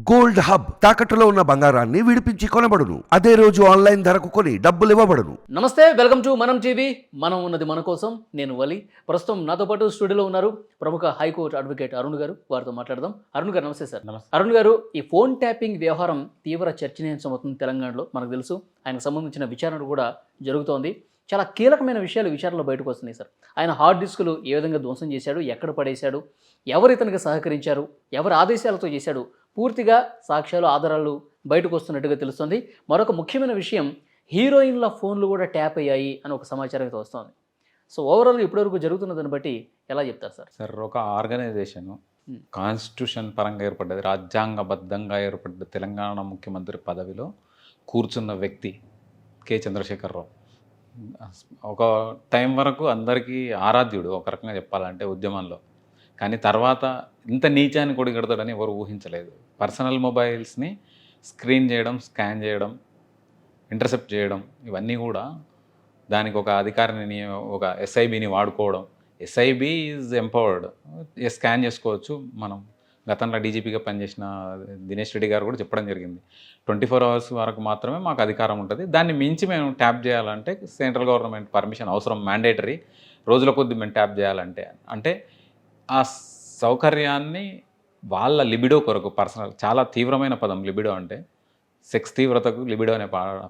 Gold hub తాకట్టులో ఉన్న బంగారాన్ని విడిపించి కొనబడును. అదే రోజు ఆన్లైన్ ధరకు కొని డబ్బులు ఇవ్వబడును. నమస్తే, వెల్కమ్ టు మనం టీవీ. మనం ఉన్నది మన కోసం. నేను వలి. ప్రస్తుతం నాతో పాటు స్టూడియోలో ఉన్నారు ప్రముఖ హైకోర్టు అడ్వకేట్ అరుణ్ గారు. వారితో మాట్లాడదాం. అరుణ్ గారు నమస్తే సార్. నమస్తే. అరుణ్ గారు, ఈ ఫోన్ ట్యాపింగ్ వ్యవహారం తీవ్ర చర్చనీయాంశం అవుతుంది తెలంగాణలో. మనకు తెలుసు, ఆయనకు సంబంధించిన విచారణ కూడా జరుగుతోంది. చాలా కీలకమైన విషయాలు విచారణలో బయటకు వస్తున్నాయి సార్. ఆయన హార్డ్ డిస్కులు ఏ విధంగా ధ్వంసం చేశాడు, ఎక్కడ పడేశాడు, ఎవరు ఇతనికి సహకరించారు, ఎవరి ఆదేశాలతో చేశాడు, పూర్తిగా సాక్ష్యాలు ఆధారాలు బయటకు వస్తున్నట్టుగా తెలుస్తుంది. మరొక ముఖ్యమైన విషయం, హీరోయిన్ల ఫోన్లు కూడా ట్యాప్ అయ్యాయి అని ఒక సమాచారం అయితే వస్తుంది. సో ఓవరాల్ ఇప్పటివరకు జరుగుతున్న దాన్ని బట్టి ఎలా చెప్తారు సార్? సార్, ఒక ఆర్గనైజేషన్ కాన్స్టిట్యూషన్ పరంగా ఏర్పడ్డది, రాజ్యాంగబద్ధంగా ఏర్పడ్డ తెలంగాణ ముఖ్యమంత్రి పదవిలో కూర్చున్న వ్యక్తి కె చంద్రశేఖరరావు. ఒక టైం వరకు అందరికీ ఆరాధ్యుడు ఒక రకంగా చెప్పాలంటే ఉద్యమంలో. కానీ తర్వాత ఇంత నీచాన్ని కొడిగడతాడని ఎవరు ఊహించలేదు. పర్సనల్ మొబైల్స్ని స్క్రీన్ చేయడం, స్కాన్ చేయడం, ఇంటర్సెప్ట్ చేయడం, ఇవన్నీ కూడా దానికి ఒక అధికారిని, ఒక ఎస్ఐబిని వాడుకోవడం. ఎస్ఐబి ఈజ్ ఎంపవర్డ్, స్కాన్ చేసుకోవచ్చు. మనం గతంలో డీజీపీగా పనిచేసిన దినేష్ రెడ్డి గారు కూడా చెప్పడం జరిగింది, 24 hours వరకు మాత్రమే మాకు అధికారం ఉంటుంది, దాన్ని మించి మేము ట్యాప్ చేయాలంటే సెంట్రల్ గవర్నమెంట్ పర్మిషన్ అవసరం, మ్యాండేటరీ, రోజుల కొద్ది మేము ట్యాప్ చేయాలంటే. అంటే ఆ సౌకర్యాన్ని వాళ్ళ లిబిడో కొరకు, పర్సనల్, చాలా తీవ్రమైన పదం లిబిడో అంటే, సెక్స్ తీవ్రతకు లిబిడో అనే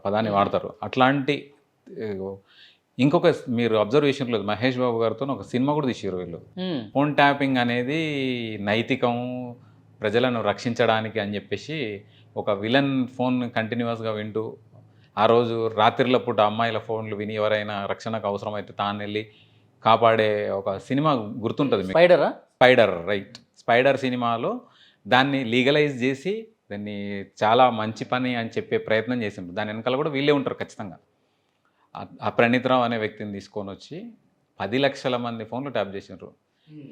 పదాన్ని వాడతారు. అట్లాంటి ఇంకొక మీరు అబ్జర్వేషన్ లేదు, మహేష్ బాబు గారితో ఒక సినిమా కూడా తీసారు వీళ్ళు. ఫోన్ ట్యాపింగ్ అనేది నైతికం, ప్రజలను రక్షించడానికి అని చెప్పేసి ఒక విలన్ ఫోన్ కంటిన్యూస్గా వింటూ, ఆ రోజు రాత్రిల పూట అమ్మాయిల ఫోన్లు విని ఎవరైనా రక్షణకు అవసరమైతే తాను వెళ్ళి కాపాడే ఒక సినిమా గుర్తుంటుంది మీకు, స్పైడర్. రైట్, స్పైడర్ సినిమాలో దాన్ని లీగలైజ్ చేసి దాన్ని చాలా మంచి పని అని చెప్పే ప్రయత్నం చేసిండ్రు. దాని వెనకాల కూడా వీళ్ళే ఉంటారు ఖచ్చితంగా. ఆ ప్రణీతరావు అనే వ్యక్తిని తీసుకొని వచ్చి 10 లక్షల మంది ఫోన్లు ట్యాప్ చేసినారు.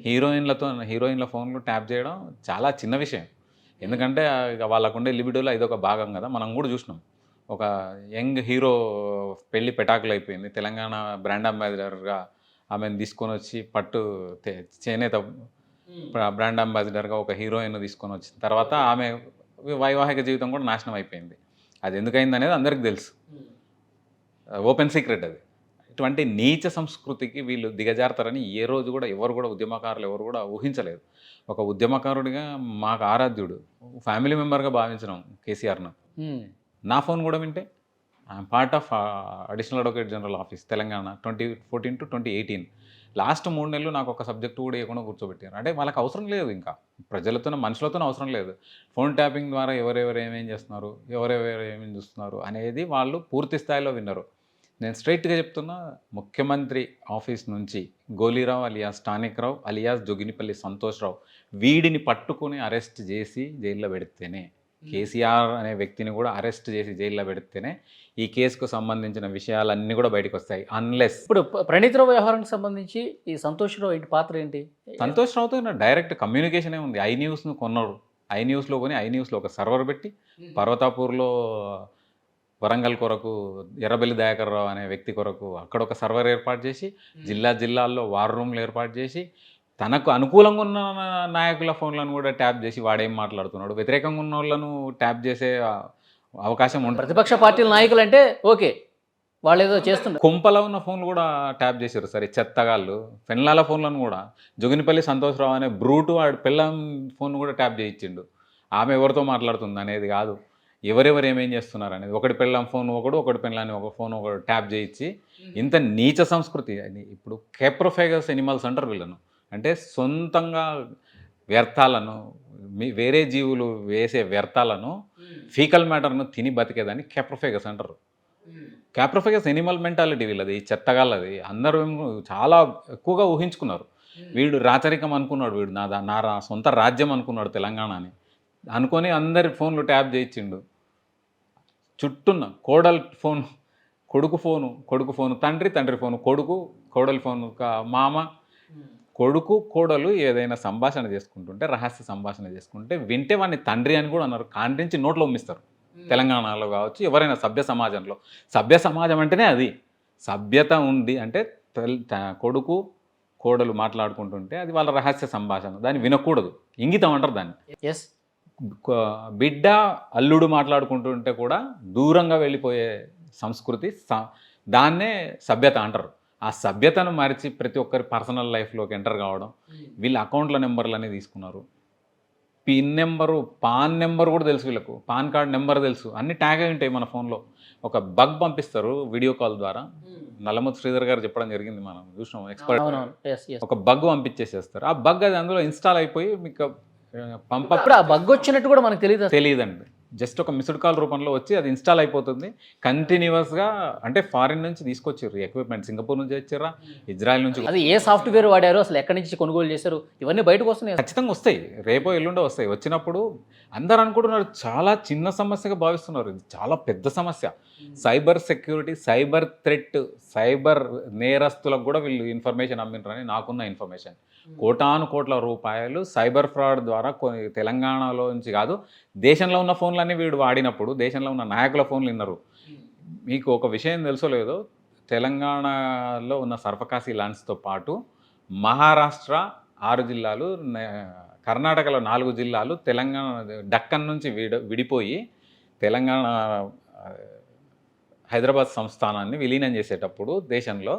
హీరోయిన్ల ఫోన్లు ట్యాప్ చేయడం చాలా చిన్న విషయం. ఎందుకంటే ఇక వాళ్ళకుండే లిబిడోలో ఇదొక భాగం కదా. మనం కూడా చూసినాం, ఒక యంగ్ హీరో పెళ్లి పెటాకులు అయిపోయింది. తెలంగాణ బ్రాండ్ అంబాసిడర్గా ఆమెను తీసుకొని వచ్చి చేనేత బ్రాండ్ అంబాసిడర్గా ఒక హీరోయిన్ తీసుకొని వచ్చిన తర్వాత ఆమె వైవాహిక జీవితం కూడా నాశనం అయిపోయింది. అది ఎందుకైంది అనేది అందరికీ తెలుసు, ఓపెన్ సీక్రెట్ అది. ఇటువంటి నీచ సంస్కృతికి వీళ్ళు దిగజారుతారని ఏ రోజు కూడా ఎవరు కూడా, ఉద్యమకారులు ఎవరు కూడా ఊహించలేదు. ఒక ఉద్యమకారుడిగా మాకు ఆరాధ్యుడు, ఫ్యామిలీ మెంబర్గా భావించినాం కేసీఆర్ను. నా ఫోన్ కూడా వింటే I'm part of additional advocate general office Telangana 2014 to 2018. Last 3 నెలలు నాకు ఒక సబ్జెక్టు కూడా ఇవ్వకుండా కూర్చోబెట్టారు. అంటే వాళ్ళకి అవసరం లేదు, ఇంకా ప్రజలతో, మనుషులతో అవసరం లేదు. ఫోన్ ట్యాపింగ్ ద్వారా ఎవరెవరు ఏమేం చేస్తున్నారు, ఎవరెవరు ఏమేమి చూస్తున్నారు అనేది వాళ్ళు పూర్తి స్థాయిలో విన్నారు. నేను స్ట్రైట్గా చెప్తున్నా, ముఖ్యమంత్రి ఆఫీస్ నుంచి గోలీరావు అలియాస్ టానిక్ రావు అలియాస్ జోగినిపల్లి సంతోష్ రావు, వీడిని పట్టుకుని అరెస్ట్ చేసి జైల్లో పెడితేనే, కేసీఆర్ అనే వ్యక్తిని కూడా అరెస్ట్ చేసి జైల్లో పెడితేనే ఈ కేసుకు సంబంధించిన విషయాలన్నీ కూడా బయటకు వస్తాయి. అన్లెస్ ఇప్పుడు ప్రణీతరావు వ్యవహారానికి సంబంధించి ఈ సంతోష్ రావు ఏంటి పాత్ర ఏంటి? సంతోష్ రావుతో డైరెక్ట్ కమ్యూనికేషనే ఉంది. ఐ న్యూస్ను కొన్నాడు, ఐ న్యూస్లో కొని ఐ న్యూస్లో ఒక సర్వర్ పెట్టి, పర్వతాపూర్లో వరంగల్ కొరకు ఎర్రబెల్లి దయాకర్ రావు అనే వ్యక్తి కొరకు అక్కడ ఒక సర్వర్ ఏర్పాటు చేసి, జిల్లాల్లో వార్ రూమ్లు ఏర్పాటు చేసి, తనకు అనుకూలంగా ఉన్న నాయకుల ఫోన్లను కూడా ట్యాప్ చేసి వాడేం మాట్లాడుతున్నాడు, వ్యతిరేకంగా ఉన్న వాళ్ళను ట్యాప్ చేసే అవకాశం ఉంటుంది. ప్రతిపక్ష పార్టీల నాయకులు అంటే ఓకే, వాళ్ళు ఏదో చేస్తున్నారు. కొంపలో ఉన్న ఫోన్లు కూడా ట్యాప్ చేశారు. సరే, చెత్తగాళ్ళు పెళ్ళాల ఫోన్లను కూడా, జోగినిపల్లి సంతోషరావు అనే బ్రూటు వాడు పెళ్ళం ఫోన్ కూడా ట్యాప్ చేయించిండు. ఆమె ఎవరితో మాట్లాడుతుంది అనేది కాదు, ఎవరెవరు ఏమేం చేస్తున్నారు అనేది. ఒకటి పెళ్ళాం ఫోన్ ఒకటి పెళ్ళాన్ని ఒక ఫోన్ ఒకటి ట్యాప్ చేయించి, ఇంత నీచ సంస్కృతి. ఇప్పుడు కెప్రోఫేగస్ ఎనిమల్స్ అంటారు వీళ్ళను. అంటే సొంతంగా వ్యర్థాలను, వేరే జీవులు వేసే వ్యర్థాలను, ఫీకల్ మ్యాటర్ను తిని బతికేదాన్ని కెప్రోఫేగస్ అంటారు. కెప్రోఫేగస్ ఎనిమల్ మెంటాలిటీ వీళ్ళది, చెత్తగాళ్ళది. అందరూ చాలా ఎక్కువగా ఊహించుకున్నారు. వీడు రాచరికం అనుకున్నాడు, వీడు నా సొంత రాజ్యం అనుకున్నాడు తెలంగాణ అని అనుకొని అందరి ఫోన్లు ట్యాప్ చేయించిండు. చుట్టూన్న కోడల ఫోన్, కొడుకు ఫోను, తండ్రి ఫోను, కోడలి ఫోను, మామ, కొడుకు కోడలు ఏదైనా సంభాషణ చేసుకుంటుంటే, రహస్య సంభాషణ చేసుకుంటే వింటే వాడిని తండ్రి అని కూడా అన్నారు. కాంట్రించి నోట్లో ఉమ్మిస్తారు. తెలంగాణలో కావచ్చు, ఎవరైనా సభ్య సమాజం అంటేనే అది సభ్యత ఉంది. అంటే కొడుకు కోడలు మాట్లాడుకుంటుంటే అది వాళ్ళ రహస్య సంభాషణ, దాన్ని వినకూడదు, ఇంగితం అంటారు దాన్ని. ఎస్, బిడ్డ అల్లుడు మాట్లాడుకుంటుంటే కూడా దూరంగా వెళ్ళిపోయే సంస్కృతి దాన్నే సభ్యత అంటారు. ఆ సభ్యతను మరిచి ప్రతి ఒక్కరి పర్సనల్ లైఫ్లోకి ఎంటర్ కావడం, వీళ్ళ అకౌంట్ల నెంబర్లన్నీ తీసుకున్నారు, పిన్ నెంబరు పాన్ నెంబర్ కూడా తెలుసు, వీళ్ళకు పాన్ కార్డ్ నెంబర్ తెలుసు, అన్ని ట్యాగ్ అయి ఉంటాయి మన ఫోన్లో. ఒక బగ్ పంపిస్తారు వీడియో కాల్ ద్వారా, నల్లమూతి శ్రీధర్ గారు చెప్పడం జరిగింది, మనం చూసినాం, ఎక్స్పర్ట్. ఒక బగ్ పంపించేసేస్తారు, ఆ బగ్ అది అందులో ఇన్స్టాల్ అయిపోయి మీకు అప్పుడు ఆ బగ్ వచ్చినట్టు కూడా మనకు తెలియదండి. జస్ట్ ఒక మిస్డ్ కాల్ రూపంలో వచ్చి అది ఇన్స్టాల్ అయిపోతుంది కంటిన్యూస్గా. అంటే ఫారిన్ నుంచి తీసుకొచ్చారు ఎక్విప్మెంట్, సింగపూర్ నుంచి వచ్చారా, ఇజ్రాయెల్ నుంచి. అది ఏ సాఫ్ట్వేర్ వాడారు, అసలు ఎక్కడి నుంచి కొనుగోలు చేశారు, ఇవన్నీ బయటకు వస్తున్నాయి. ఖచ్చితంగా వస్తాయి, రేపో ఎల్లుండో వస్తాయి. వచ్చినప్పుడు అందరూ అనుకుంటున్నారు చాలా చిన్న సమస్యగా భావిస్తున్నారు, ఇది చాలా పెద్ద సమస్య. Cyber security, cyber threat, cyber నేరస్తులకు కూడా వీళ్ళు ఇన్ఫర్మేషన్ అమ్మింటారని నాకున్న ఇన్ఫర్మేషన్. కోటాను కోట్ల రూపాయలు సైబర్ ఫ్రాడ్ ద్వారా తెలంగాణలో నుంచి కాదు, దేశంలో ఉన్న ఫోన్లన్నీ వీడు వాడినప్పుడు దేశంలో ఉన్న నాయకుల ఫోన్లు విన్నారు. మీకు ఒక విషయం తెలుసో లేదో, తెలంగాణలో ఉన్న సర్ఫకాసి ల్యాండ్స్తో పాటు మహారాష్ట్ర 6 జిల్లాలు, కర్ణాటకలో 4 జిల్లాలు, తెలంగాణ డక్కన్ నుంచి విడిపోయి తెలంగాణ హైదరాబాద్ సంస్థానాన్ని విలీనం చేసేటప్పుడు దేశంలో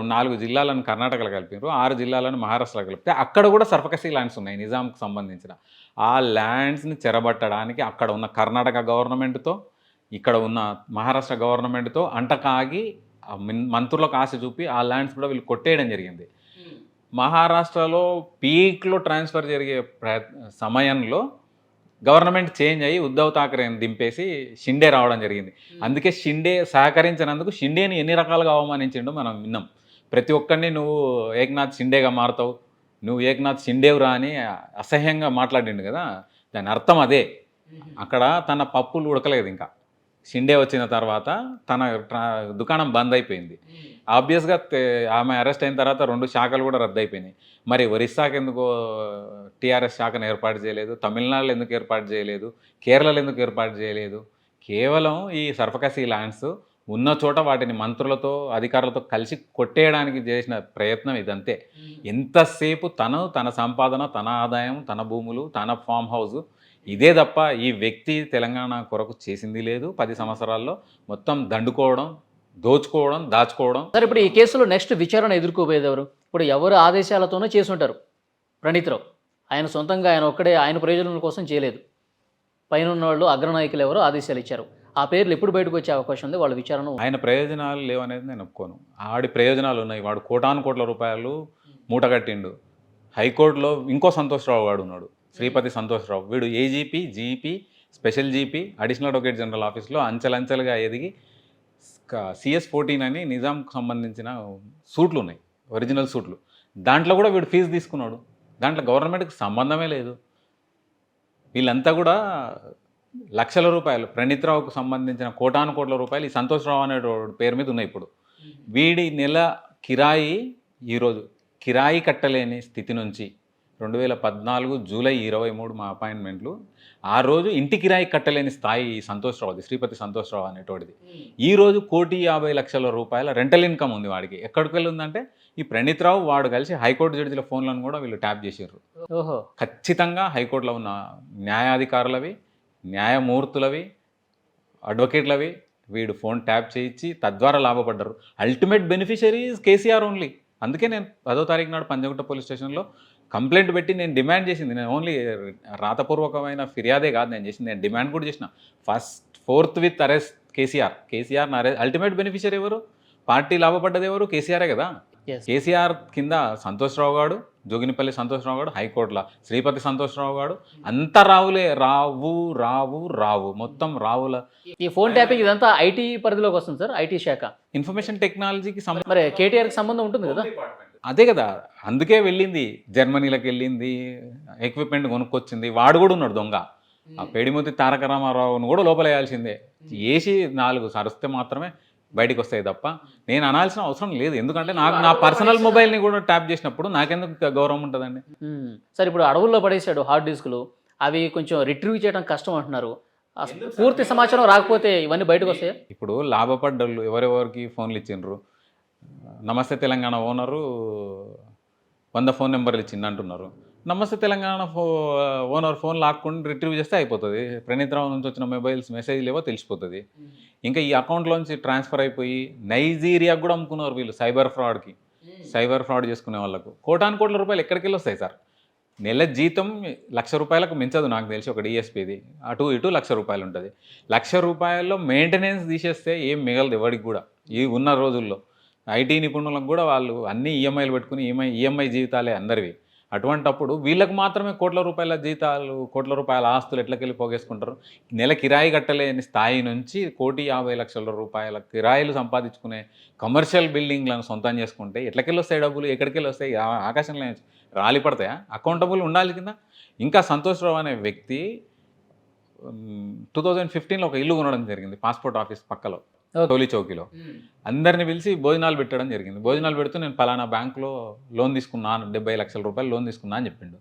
4 జిల్లాలను కర్ణాటకలో కలిపారు, 6 జిల్లాలను మహారాష్ట్రలో కలిపితే అక్కడ కూడా సర్ఫకసీ ల్యాండ్స్ ఉన్నాయి నిజాంకు సంబంధించిన. ఆ ల్యాండ్స్ని చెరబట్టడానికి అక్కడ ఉన్న కర్ణాటక గవర్నమెంట్తో, ఇక్కడ ఉన్న మహారాష్ట్ర గవర్నమెంట్తో అంటకాగి మంత్రులకు ఆశ చూపి ఆ ల్యాండ్స్ కూడా వీళ్ళు కొట్టేయడం జరిగింది. మహారాష్ట్రలో పీక్లో ట్రాన్స్ఫర్ జరిగే సమయంలో గవర్నమెంట్ చేంజ్ అయ్యి ఉద్ధవ్ ఠాక్రేని దింపేసి షిండే రావడం జరిగింది. అందుకే షిండే సహకరించినందుకు షిండేని ఎన్ని రకాలుగా అవమానించిండో మనం విన్నాం. ప్రతి ఒక్కరిని నువ్వు ఏక్నాథ్ షిండేగా మారుతావు, నువ్వు ఏక్నాథ్ షిండేవురా అని అసహ్యంగా మాట్లాడిండు కదా, దాని అర్థం అదే. అక్కడ తన పప్పులు ఉడకలేదు, ఇంకా షిండే వచ్చిన తర్వాత తన దుకాణం బంద్ అయిపోయింది. ఆబ్వియస్గా ఆమె అరెస్ట్ అయిన తర్వాత 2 శాఖలు కూడా రద్దు అయిపోయినాయి. మరి ఒరిస్సాకి ఎందుకు టీఆర్ఎస్ శాఖను ఏర్పాటు చేయలేదు, తమిళనాడులో ఎందుకు ఏర్పాటు చేయలేదు, కేరళలో ఎందుకు ఏర్పాటు చేయలేదు? కేవలం ఈ సర్ఫకసీ ల్యాండ్స్ ఉన్న చోట వాటిని మంత్రులతో అధికారులతో కలిసి కొట్టేయడానికి చేసిన ప్రయత్నం ఇదంతే. ఎంతసేపు తన సంపాదన, తన ఆదాయం, తన భూములు, తన ఫామ్ హౌస్, ఇదే తప్ప ఈ వ్యక్తి తెలంగాణ కొరకు చేసింది లేదు. 10 సంవత్సరాల్లో మొత్తం దండుకోవడం, దోచుకోవడం, దాచుకోవడం. సార్, ఇప్పుడు ఈ కేసులో నెక్స్ట్ విచారణ ఎదుర్కోబోయేది ఎవరు? ఇప్పుడు ఎవరు ఆదేశాలతోనే చేసుంటారు. ప్రణీత్రావు ఆయన సొంతంగా ఆయన ఒక్కడే ఆయన ప్రయోజనం కోసం చేయలేదు. పైన ఉన్న వాళ్ళు అగ్రనాయకులు ఎవరో ఆదేశాలు ఇచ్చారు. ఆ పేర్లు ఎప్పుడు బయటకు వచ్చే అవకాశం ఉంది? వాళ్ళ విచారణ. ఆయన ప్రయోజనాలు లేవనేది నేను ఒప్పుకోను. ఆడి ప్రయోజనాలు ఉన్నాయి. వాడు కోటాను కోట్ల రూపాయలు మూటగట్టిండు. హైకోర్టులో ఇంకో సంతోష్రావు వాడు ఉన్నాడు, శ్రీపతి సంతోష్రావు. వీడు AGP, GP, special GP, additional advocate general ఆఫీస్లో అంచెలంచెలుగా ఎదిగి CS-14 అని నిజాంకు సంబంధించిన సూట్లు ఉన్నాయి, ఒరిజినల్ సూట్లు. దాంట్లో కూడా వీడు ఫీజు తీసుకున్నాడు. దాంట్లో గవర్నమెంట్కి సంబంధమే లేదు. వీళ్ళంతా కూడా లక్షల రూపాయలు, ప్రణీత్రావుకు సంబంధించిన కోటాను కోట్ల రూపాయలు ఈ సంతోష్రావు అనే పేరు మీద ఉన్నాయి. ఇప్పుడు వీడి నెల కిరాయి, ఈరోజు కిరాయి కట్టలేని స్థితి నుంచి 2014 జూలై 23 మా అపాయింట్మెంట్లు, ఆ రోజు ఇంటి కిరాయి కట్టలేని స్థాయి సంతోష్రావుది, శ్రీపతి సంతోష్రావు అనేటోడిది. ఈరోజు 1,50,00,000 రూపాయల రెంటల్ ఇన్కమ్ ఉంది వాడికి. ఎక్కడికి వెళ్ళిందంటే ఈ ప్రణీత్రావు వాడు కలిసి హైకోర్టు జడ్జిల ఫోన్లను కూడా వీళ్ళు ట్యాప్ చేసారు. ఖచ్చితంగా హైకోర్టులో ఉన్న న్యాయాధికారులవి, న్యాయమూర్తులవి, అడ్వకేట్లవి వీడు ఫోన్ ట్యాప్ చేయించి తద్వారా లాభపడ్డారు. Ultimate beneficiary is KCR only. అందుకే నేను 10వ తారీఖు నాడు పంజగుట్ట పోలీస్ స్టేషన్లో కంప్లైంట్ పెట్టి నేను డిమాండ్ చేసింది. నేను ఓన్లీ రాతపూర్వకమైన ఫిర్యాదే కాదు నేను చేసింది, నేను డిమాండ్ కూడా చేసిన. Fourth with arrest KCR arrest. Ultimate beneficiary ఎవరు? పార్టీ లాభపడ్డది ఎవరు? కేసీఆరే కదా. కేసీఆర్ కింద సంతోష్రావు గారు, జోగినిపల్లి సంతోష్రావు గారు, హైకోర్టులో శ్రీపతి సంతోష్రావు గారు, అంతా రావులే. రావు మొత్తం రావుల. ఈ ఫోన్ ట్యాపింగ్ ఇదంతా ఐటీ పరిధిలోకి వస్తుంది సార్, ఐటీ శాఖ, ఇన్ఫర్మేషన్ టెక్నాలజీకి మరి కేటీఆర్కి సంబంధం ఉంటుంది కదా. అదే కదా, అందుకే వెళ్ళింది, జర్మనీలోకి వెళ్ళింది, ఎక్విప్మెంట్ కొనుక్కొచ్చింది. వాడు కూడా ఉన్నాడు దొంగ. ఆ పేడిమూతి తారక రామారావును కూడా లోపలేయాల్సిందే. వేసి 4 సరిస్తే మాత్రమే బయటికి వస్తాయి తప్ప నేను అనాల్సిన అవసరం లేదు. ఎందుకంటే నాకు నా పర్సనల్ మొబైల్ని కూడా ట్యాప్ చేసినప్పుడు నాకెందుకు గౌరవం ఉంటుందండి. సార్, ఇప్పుడు అడవుల్లో పడేసాడు హార్డ్ డిస్కులు, అవి కొంచెం రిట్రీవ్ చేయడం కష్టం అంటున్నారు. పూర్తి సమాచారం రాకపోతే ఇవన్నీ బయటకు వస్తాయి. ఇప్పుడు లాభపడ్డోళ్ళు ఎవరెవరికి ఫోన్లు ఇచ్చిండ్రు? నమస్తే తెలంగాణ ఓనరు 100 ఫోన్ నెంబర్లు ఇచ్చింది అంటున్నారు. నమస్తే తెలంగాణ ఓనర్ ఫోన్ లాక్కొని రిట్రీవ్ చేస్తే అయిపోతుంది. ప్రణీత్ రావు నుంచి వచ్చిన మెసేజ్ లేవో తెలిసిపోతుంది. ఇంకా ఈ అకౌంట్లోంచి ట్రాన్స్ఫర్ అయిపోయి నైజీరియాకు కూడా అమ్ముకున్నారు వీళ్ళు సైబర్ ఫ్రాడ్ చేసుకునే వాళ్ళకు. కోటాను రూపాయలు ఎక్కడికి వెళ్ళి వస్తాయి సార్? నెల జీతం ₹1,00,000 మించదు నాకు తెలిసి ఒక డిఎస్పీది. అటు ఇటు ₹1,00,000 ఉంటుంది. ₹1,00,000 మెయింటెనెన్స్ తీసేస్తే ఏం మిగలదు ఎవరికి కూడా. ఈ ఉన్న రోజుల్లో ఐటీ నిపుణులకు కూడా వాళ్ళు అన్ని ఈఎంఐలు పెట్టుకుని ఈఎంఐ జీవితాలే అందరివి. అటువంటప్పుడు వీళ్ళకి మాత్రమే ₹1,00,000 జీతాలు, ₹1,00,000 ఆస్తులు ఎట్లకెళ్ళి పోగేసుకుంటారు? నెల కిరాయి కట్టలేని స్థాయి నుంచి ₹1,50,00,000 కిరాయిలు సంపాదించుకునే కమర్షియల్ బిల్డింగ్లను సొంతం చేసుకుంటే ఎట్లకెళ్ళి వస్తాయి డబ్బులు? ఎక్కడికెళ్ళి వస్తాయి? ఆకాశంలో రాలి పడతాయా? అకౌంటబుల్ ఉండాలి కింద. ఇంకా సంతోష్ రావు అనే వ్యక్తి 2015లో ఒక ఇల్లు కొనడం జరిగింది పాస్పోర్ట్ ఆఫీస్ పక్కలో, టోలీ చౌకీలో. అందరిని పిలిచి భోజనాలు పెట్టడం జరిగింది. భోజనాలు పెడుతూ నేను పలానా బ్యాంకులో లోన్ తీసుకున్నాను, ₹70,00,000 లోన్ తీసుకున్నా అని చెప్పిండు.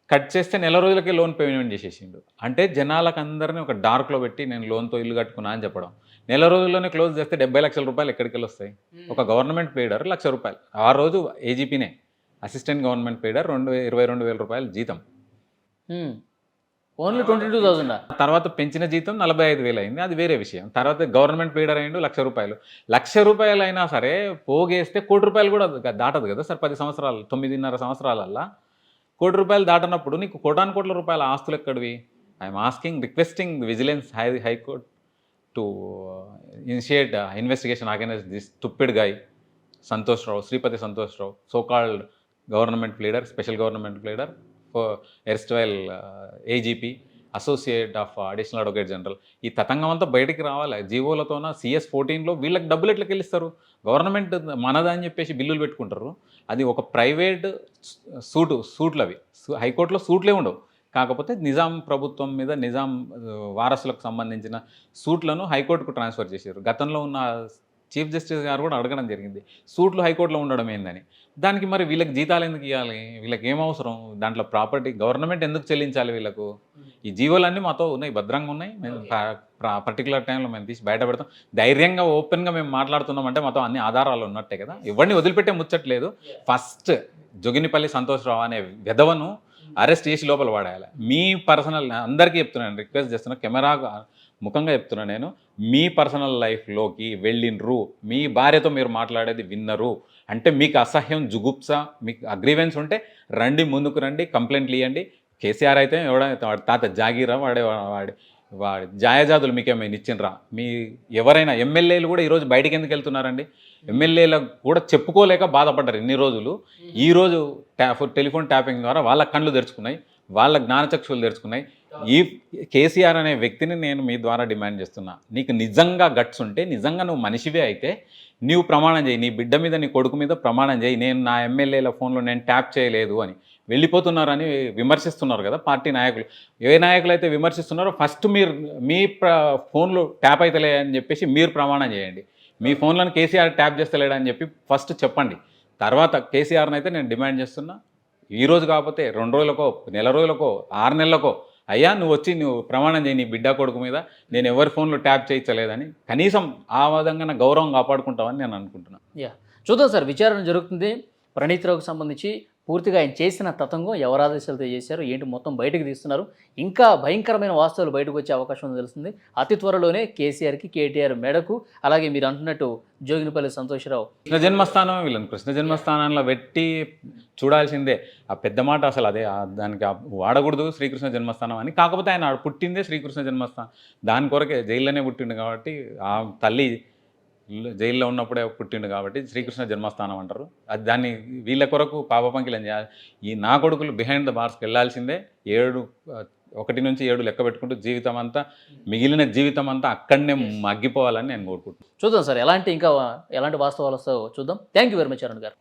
కట్ చేస్తే నెల రోజులకే లోన్ పేమెంట్ చేసేసిండు. అంటే జనాలకు అందరినీ ఒక డార్క్లో పెట్టి నేను లోన్తో ఇల్లు కట్టుకున్నా అని చెప్పడం. నెల రోజుల్లోనే క్లోజ్ చేస్తే ₹70,00,000 ఎక్కడికి వెళ్ళి వస్తాయి? ఒక గవర్నమెంట్ పేడర్ ₹1,00,000 ఆ రోజు ఏజీపీనే, అసిస్టెంట్ గవర్నమెంట్ పేడర్ ₹22,000 జీతం. ఓన్లీ 22,000. తర్వాత పెంచిన జీతం 45,000 అయింది, అది వేరే విషయం. తర్వాత గవర్నమెంట్ పేడర్ అయ్యిండు ₹1,00,000. ₹1,00,000 అయినా సరే పోగేస్తే ₹1,00,000 కూడా దాటదు కదా సార్. 10 సంవత్సరాలు, 9.5 సంవత్సరాలల్లా ₹1,00,000 దాటనప్పుడు నీకు కోటాను రూపాయల ఆస్తులు ఎక్కడివి? I'm requesting vigilance high court to initiate investigation against this stupid guy Santosh Rao, Sripathi Santosh Rao, so called government pleader, special government pleader, erstwhile AGP, associate of additional advocate general. ఈ తతంగం అంతా బయటికి రావాలి. జీవోలతోన CS-14లో వీళ్ళకి డబ్బులు ఎట్లకి వెళ్ళిస్తారు? గవర్నమెంట్ మనదని చెప్పేసి బిల్లులు పెట్టుకుంటారు. అది ఒక ప్రైవేట్ సూట్లు అవి. హైకోర్టులో సూట్లే ఉండవు. కాకపోతే నిజాం ప్రభుత్వం మీద నిజాం వారసులకు సంబంధించిన సూట్లను హైకోర్టుకు ట్రాన్స్ఫర్ చేశారు. గతంలో ఉన్న చీఫ్ జస్టిస్ గారు కూడా అడగడం జరిగింది, సూట్లు హైకోర్టులో ఉండడం ఏందని. దానికి మరి వీళ్ళకి జీతాలు ఎందుకు ఇవ్వాలి? వీళ్ళకి ఏం అవసరం? దాంట్లో ప్రాపర్టీ గవర్నమెంట్ ఎందుకు చెల్లించాలి వీళ్ళకు? ఈ జీవోలన్నీ మాతో ఉన్నాయి, భద్రంగా ఉన్నాయి. మేము పర్టికులర్ టైంలో మేము తీసి బయట పెడతాం. ధైర్యంగా ఓపెన్గా మేము మాట్లాడుతున్నామంటే మాతో అన్ని ఆధారాలు ఉన్నట్టే కదా. ఎవరిని వదిలిపెట్టే ముచ్చట్లేదు. ఫస్ట్ జోగినిపల్లి సంతోష్ రావు అనే విధవను అరెస్ట్ చేసి లోపల పడేయాలి. మీ పర్సనల్, అందరికీ చెప్తున్నాను, రిక్వెస్ట్ చేస్తున్నా, కెమెరా ముఖంగా చెప్తున్నాను, నేను మీ పర్సనల్ లైఫ్లోకి వెళ్ళినరు, మీ భార్యతో మీరు మాట్లాడేది విన్నరు అంటే మీకు అసహ్యం, జుగుప్స, మీకు అగ్రీవెన్స్ ఉంటే రండి, ముందుకు రండి, కంప్లైంట్లు ఇవ్వండి. కేసీఆర్ అయితే ఎవడైతే వాడి తాత జాగీరా, వాడి జాయజాదులు మీకేమైనా ఇచ్చిండ్రా? మీ ఎవరైనా ఎమ్మెల్యేలు కూడా ఈరోజు బయటికి ఎందుకు వెళ్తున్నారండి? ఎమ్మెల్యేలకు కూడా చెప్పుకోలేక బాధపడ్డారు ఇన్ని రోజులు. ఈరోజు టెలిఫోన్ ట్యాపింగ్ ద్వారా వాళ్ళ కళ్ళు తెరుచుకున్నాయి, వాళ్ళ జ్ఞానచక్షులు తెరుచుకున్నాయి. ఈ కేసీఆర్ అనే వ్యక్తిని నేను మీ ద్వారా డిమాండ్ చేస్తున్నా, నీకు నిజంగా గట్స్ ఉంటే, నిజంగా నువ్వు మనిషివే అయితే నీవు ప్రమాణం చేయి. నీ బిడ్డ మీద, నీ కొడుకు మీద ప్రమాణం చేయి, నేను నా ఎమ్మెల్యేల ఫోన్లో నేను ట్యాప్ చేయలేదు అని. వెళ్ళిపోతున్నారని విమర్శిస్తున్నారు కదా పార్టీ నాయకులు. ఏ నాయకులు అయితే విమర్శిస్తున్నారో ఫస్ట్ మీరు మీ ఫోన్లో ట్యాప్ అవుతలే అని చెప్పేసి మీరు ప్రమాణం చేయండి. మీ ఫోన్లను కేసీఆర్ ట్యాప్ చేస్తలేడని చెప్పి ఫస్ట్ చెప్పండి. తర్వాత కేసీఆర్ని అయితే నేను డిమాండ్ చేస్తున్నా, ఈరోజు కాకపోతే 2 రోజులకో, నెల రోజులకో, 6 నెలలకో, అయ్యా నువ్వు వచ్చి నువ్వు ప్రమాణం చేయి నీ బిడ్డ కొడుకు మీద, నేను ఎవరి ఫోన్లో ట్యాప్ చేయించలేదని. కనీసం ఆ విధంగా నా గౌరవం కాపాడుకుంటామని నేను అనుకుంటున్నాను. చూద్దాం సార్, విచారణ జరుగుతుంది. ప్రణీత్ రావుకి సంబంధించి పూర్తిగా ఆయన చేసిన తతంగం ఎవరు ఆదేశాలతో చేశారు, ఏంటి మొత్తం బయటకు తీస్తున్నారు. ఇంకా భయంకరమైన వాస్తవాలు బయటకు వచ్చే అవకాశం ఉందని తెలుస్తుంది. అతి త్వరలోనే కేసీఆర్కి, కేటీఆర్ మెడకు, అలాగే మీరు అంటున్నట్టు జోగినిపల్లి సంతోషరావు కృష్ణ జన్మస్థానం, వీళ్ళని కృష్ణ జన్మస్థానంలో పెట్టి చూడాల్సిందే. ఆ పెద్ద మాట అసలు అదే, దానికి వాడకూడదు శ్రీకృష్ణ జన్మస్థానం అని. కాకపోతే ఆయన పుట్టిందే శ్రీకృష్ణ జన్మస్థానం, దాని కొరకే జైల్లోనే పుట్టిండు కాబట్టి, ఆ తల్లి జైల్లో ఉన్నప్పుడే పుట్టిండు కాబట్టి శ్రీకృష్ణ జన్మస్థానం అంటారు. అది దాన్ని వీళ్ళ కొరకు పాపపంకిలం చేయాలి. ఈ నా కొడుకులు బిహైండ్ ద బార్స్కి వెళ్ళాల్సిందే. 1 నుంచి 7 లెక్క పెట్టుకుంటూ జీవితం అంతా, మిగిలిన జీవితం అంతా అక్కడనే మగ్గిపోవాలని నేను కోరుకుంటున్నాను. చూద్దాం సార్, ఎలాంటి వాస్తవాలు వస్తాయో చూద్దాం. Thank you very much Arun గారు.